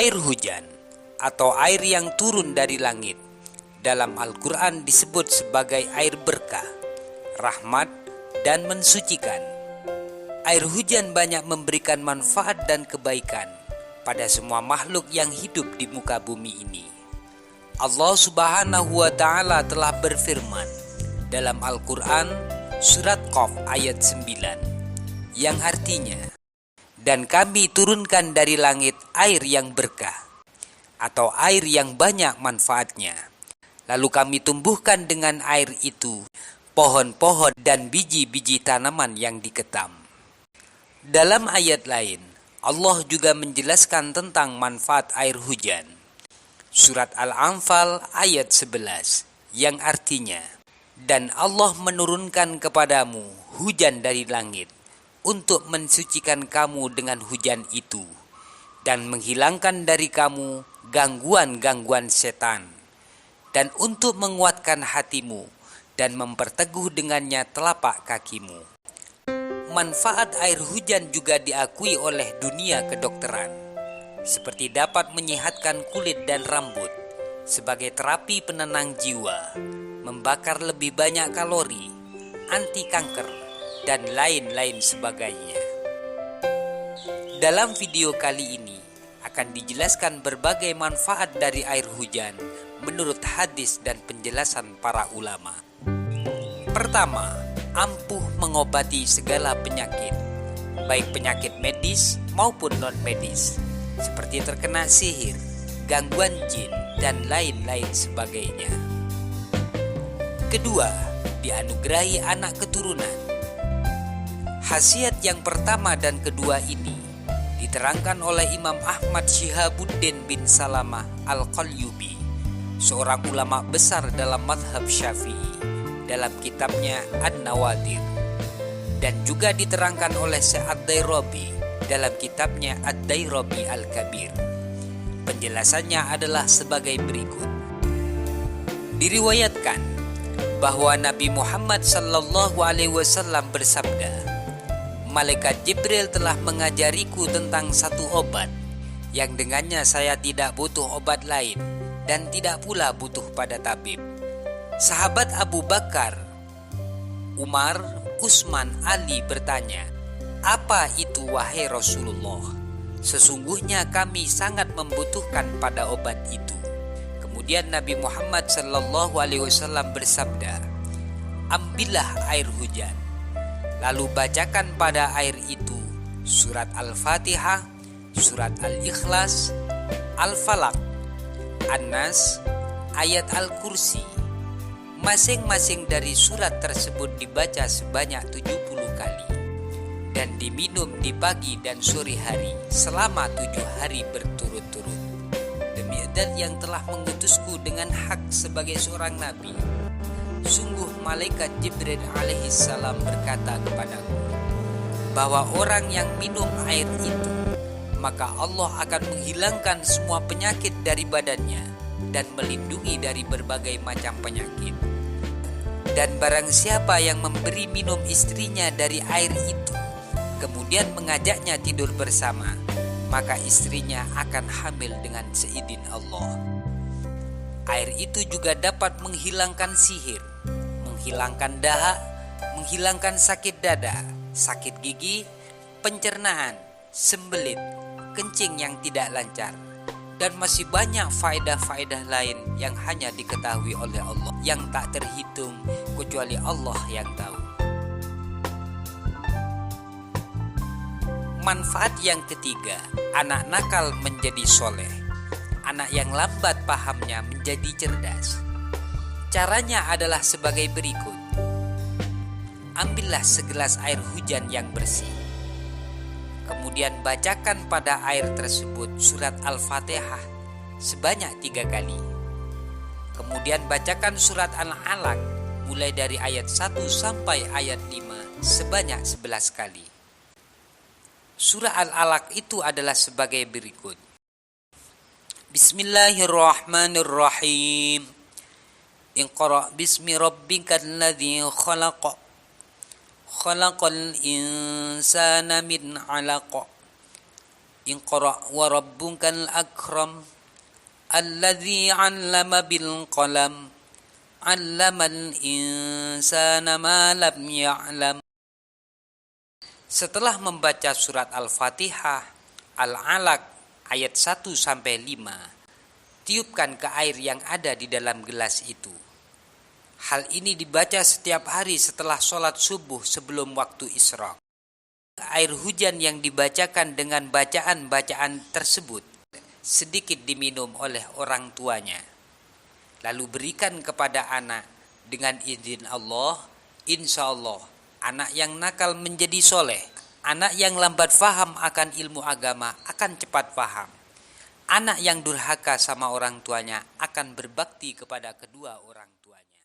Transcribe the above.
Air hujan atau air yang turun dari langit dalam Al-Quran disebut sebagai air berkah, rahmat, dan mensucikan. Air hujan banyak memberikan manfaat dan kebaikan pada semua makhluk yang hidup di muka bumi ini. Allah Subhanahu wa Ta'ala telah berfirman dalam Al-Quran surat Qaf ayat 9 yang artinya, dan kami turunkan dari langit air yang berkah atau air yang banyak manfaatnya. Lalu kami tumbuhkan dengan air itu pohon-pohon dan biji-biji tanaman yang diketam. Dalam ayat lain, Allah juga menjelaskan tentang manfaat air hujan. Surat Al-Anfal ayat 11 yang artinya, dan Allah menurunkan kepadamu hujan dari langit untuk mensucikan kamu dengan hujan itu dan menghilangkan dari kamu gangguan-gangguan setan, dan untuk menguatkan hatimu dan memperteguh dengannya telapak kakimu. Manfaat air hujan juga diakui oleh dunia kedokteran, seperti dapat menyehatkan kulit dan rambut, sebagai terapi penenang jiwa, membakar lebih banyak kalori, anti kanker, dan lain-lain sebagainya. Dalam video kali ini akan dijelaskan berbagai manfaat dari air hujan menurut hadis dan penjelasan para ulama. Pertama, ampuh mengobati segala penyakit, baik penyakit medis maupun non-medis, seperti terkena sihir, gangguan jin, dan lain-lain sebagainya. Kedua, dianugerahi anak keturunan. Khasiat yang pertama dan kedua ini diterangkan oleh Imam Ahmad Syihabuddin bin Salamah Al-Qalyubi, seorang ulama besar dalam mazhab Syafi'i, dalam kitabnya An-Nawadir, dan juga diterangkan oleh Syekh Ad-Dairabi dalam kitabnya Ad-Dairabi Al-Kabir. Penjelasannya adalah sebagai berikut. Diriwayatkan bahwa Nabi Muhammad SAW bersabda, Malaikat Jibril telah mengajariku tentang satu obat yang dengannya saya tidak butuh obat lain dan tidak pula butuh pada tabib. Sahabat Abu Bakar, Umar, Utsman, Ali bertanya, apa itu wahai Rasulullah? Sesungguhnya kami sangat membutuhkan pada obat itu. Kemudian Nabi Muhammad SAW bersabda, ambillah air hujan, lalu bacakan pada air itu surat Al-Fatihah, surat Al-Ikhlas, Al-Falaq, An-Nas, ayat Al-Kursi. Masing-masing dari surat tersebut dibaca sebanyak 70 kali dan diminum di pagi dan sore hari selama 7 hari berturut-turut. Demi zat yang telah mengutusku dengan hak sebagai seorang nabi, sungguh malaikat Jibril alaihissalam berkata kepadaku bahwa orang yang minum air itu, maka Allah akan menghilangkan semua penyakit dari badannya dan melindungi dari berbagai macam penyakit. Dan barang siapa yang memberi minum istrinya dari air itu, kemudian mengajaknya tidur bersama, maka istrinya akan hamil dengan seizin Allah. Air itu juga dapat menghilangkan sihir, menghilangkan dahak, menghilangkan sakit dada, sakit gigi, pencernaan, sembelit, kencing yang tidak lancar, dan masih banyak faedah-faedah lain yang hanya diketahui oleh Allah, yang tak terhitung kecuali Allah yang tahu. Manfaat yang ketiga, anak nakal menjadi soleh, anak yang lambat pahamnya menjadi cerdas. Caranya adalah sebagai berikut. Ambillah segelas air hujan yang bersih, kemudian bacakan pada air tersebut surat Al-Fatihah sebanyak 3 kali. Kemudian bacakan surat Al-Alaq mulai dari ayat 1 sampai ayat 5 sebanyak 11 kali. Surah Al-Alaq itu adalah sebagai berikut. Bismillahirrahmanirrahim. Iqra bismi rabbikal ladzi khalaq. Khalaqal insana min 'alaq. Iqra wa rabbukal akram alladzi 'allama bil qalam 'allamal insana ma lam ya'lam. Setelah membaca surat Al-Fatihah, Al-Alaq ayat 1 sampai 5, tiupkan ke air yang ada di dalam gelas itu. Hal ini dibaca setiap hari setelah sholat subuh sebelum waktu isyraq. Air hujan yang dibacakan dengan bacaan-bacaan tersebut sedikit diminum oleh orang tuanya. Lalu berikan kepada anak dengan izin Allah, insya Allah anak yang nakal menjadi soleh. Anak yang lambat faham akan ilmu agama akan cepat faham. Anak yang durhaka sama orang tuanya akan berbakti kepada kedua orang tuanya.